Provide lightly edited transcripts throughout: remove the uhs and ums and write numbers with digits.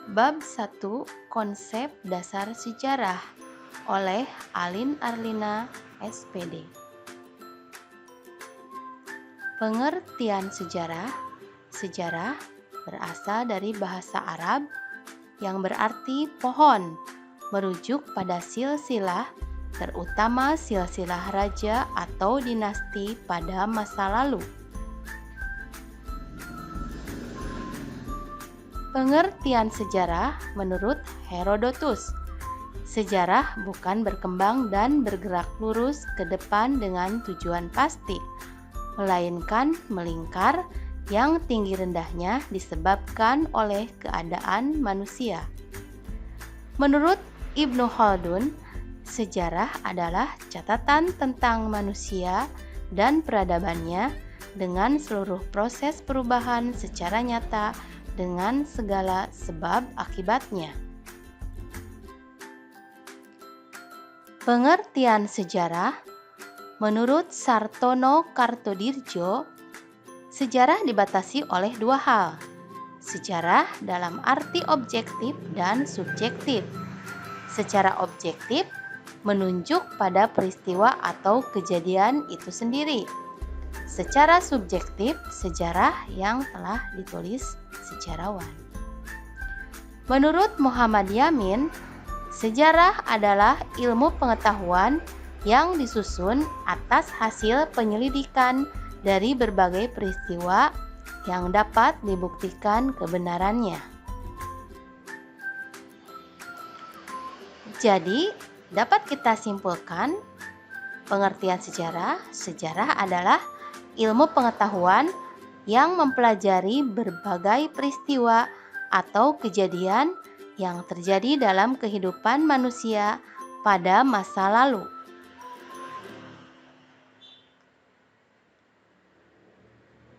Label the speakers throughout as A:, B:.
A: Bab 1 Konsep Dasar Sejarah oleh Alin Arlina, SPD. Pengertian sejarah. Sejarah berasal dari bahasa Arab yang berarti pohon, merujuk pada silsilah, terutama silsilah raja atau dinasti pada masa lalu. Pengertian sejarah menurut Herodotus. Sejarah bukan berkembang dan bergerak lurus ke depan dengan tujuan pasti, melainkan melingkar yang tinggi rendahnya disebabkan oleh keadaan manusia. Menurut Ibnu Khaldun, sejarah adalah catatan tentang manusia dan peradabannya dengan seluruh proses perubahan secara nyata dengan segala sebab akibatnya. Pengertian sejarah menurut Sartono Kartodirjo, sejarah dibatasi oleh dua hal, sejarah dalam arti objektif dan subjektif. Secara objektif menunjuk pada peristiwa atau kejadian itu sendiri. Secara subjektif, sejarah yang telah ditulis sejarawan. Menurut Muhammad Yamin, sejarah adalah ilmu pengetahuan yang disusun atas hasil penyelidikan dari berbagai peristiwa yang dapat dibuktikan kebenarannya. Jadi, dapat kita simpulkan, pengertian sejarah adalah ilmu pengetahuan yang mempelajari berbagai peristiwa atau kejadian yang terjadi dalam kehidupan manusia pada masa lalu.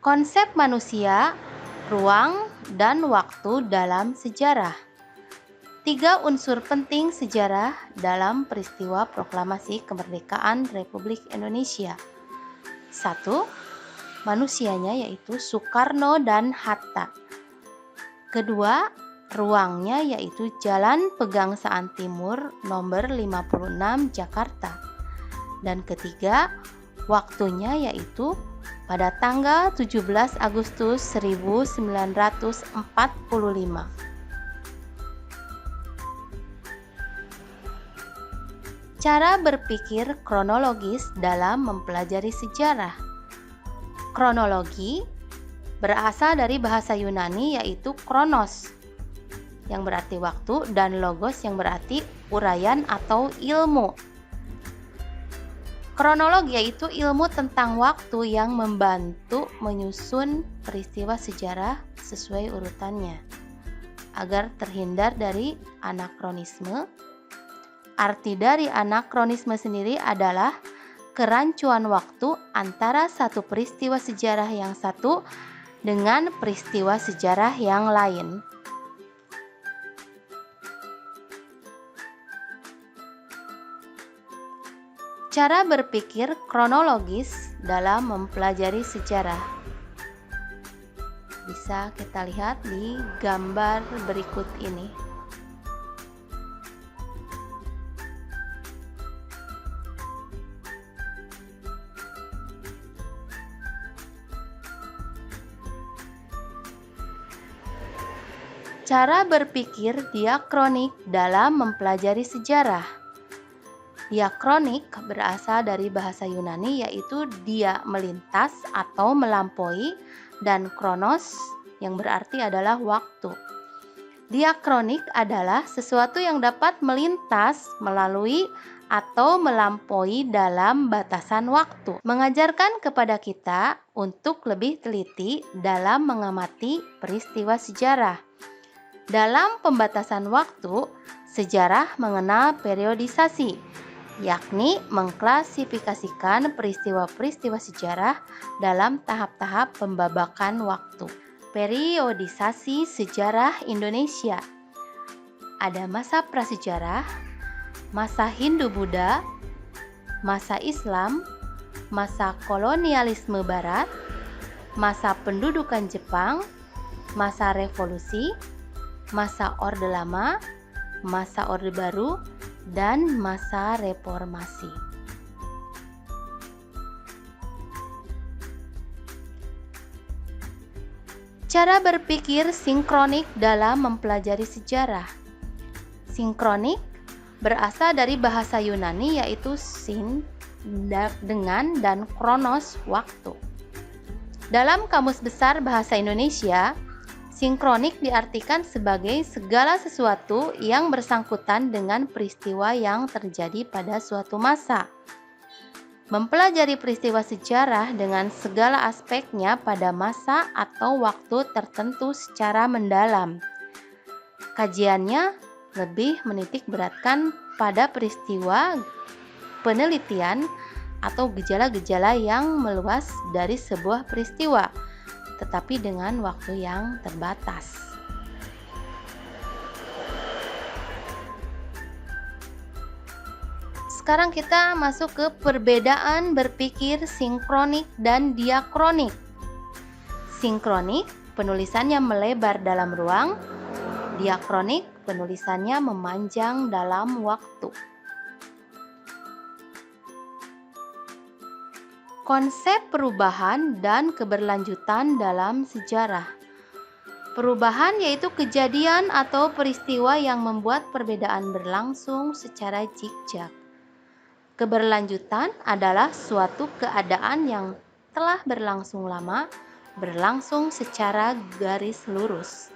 A: Konsep manusia, ruang, dan waktu dalam sejarah. 3 unsur penting sejarah dalam peristiwa proklamasi kemerdekaan Republik Indonesia. 1. Manusianya yaitu Soekarno dan Hatta. Kedua, ruangnya yaitu Jalan Pegangsaan Timur nomor 56 Jakarta. Dan ketiga, waktunya yaitu pada tanggal 17 Agustus 1945. Cara berpikir kronologis dalam mempelajari sejarah. Kronologi berasal dari bahasa Yunani yaitu kronos yang berarti waktu dan logos yang berarti uraian atau ilmu. Kronologi yaitu ilmu tentang waktu yang membantu menyusun peristiwa sejarah sesuai urutannya agar terhindar dari anakronisme. Arti dari anakronisme sendiri adalah kerancuan waktu antara satu peristiwa sejarah yang satu dengan peristiwa sejarah yang lain. Cara berpikir kronologis dalam mempelajari sejarah. Bisa kita lihat di gambar berikut ini. Cara berpikir diakronik dalam mempelajari sejarah. Diakronik berasal dari bahasa Yunani yaitu dia melintas atau melampaui dan kronos yang berarti adalah waktu. Diakronik adalah sesuatu yang dapat melintas, melalui, atau melampaui dalam batasan waktu. Mengajarkan kepada kita untuk lebih teliti dalam mengamati peristiwa sejarah. Dalam pembatasan waktu, sejarah mengenal periodisasi, yakni mengklasifikasikan peristiwa-peristiwa sejarah dalam tahap-tahap pembabakan waktu. Periodisasi sejarah Indonesia. Ada masa prasejarah, masa Hindu-Buddha, masa Islam, masa kolonialisme Barat, masa pendudukan Jepang, masa revolusi, masa Orde Lama, masa Orde Baru, dan masa Reformasi. Cara berpikir sinkronik dalam mempelajari sejarah. Sinkronik berasal dari bahasa Yunani yaitu sin dengan dan kronos waktu. Dalam Kamus Besar Bahasa Indonesia, sinkronik diartikan sebagai segala sesuatu yang bersangkutan dengan peristiwa yang terjadi pada suatu masa. Mempelajari peristiwa sejarah dengan segala aspeknya pada masa atau waktu tertentu secara mendalam. Kajiannya lebih menitik beratkan pada peristiwa, penelitian, atau gejala-gejala yang meluas dari sebuah peristiwa, tetapi dengan waktu yang terbatas. Sekarang kita masuk ke perbedaan berpikir sinkronik dan diakronik. Sinkronik, penulisannya melebar dalam ruang. Diakronik, penulisannya memanjang dalam waktu. Konsep perubahan dan keberlanjutan dalam sejarah. Perubahan yaitu kejadian atau peristiwa yang membuat perbedaan berlangsung secara zigzag. Keberlanjutan adalah suatu keadaan yang telah berlangsung lama, berlangsung secara garis lurus.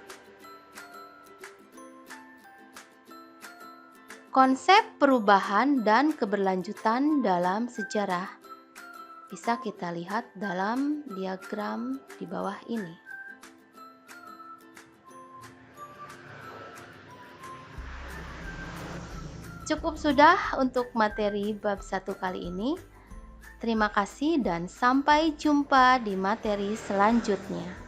A: Konsep perubahan dan keberlanjutan dalam sejarah bisa kita lihat dalam diagram di bawah ini. Cukup sudah untuk materi bab 1 kali ini. Terima kasih dan sampai jumpa di materi selanjutnya.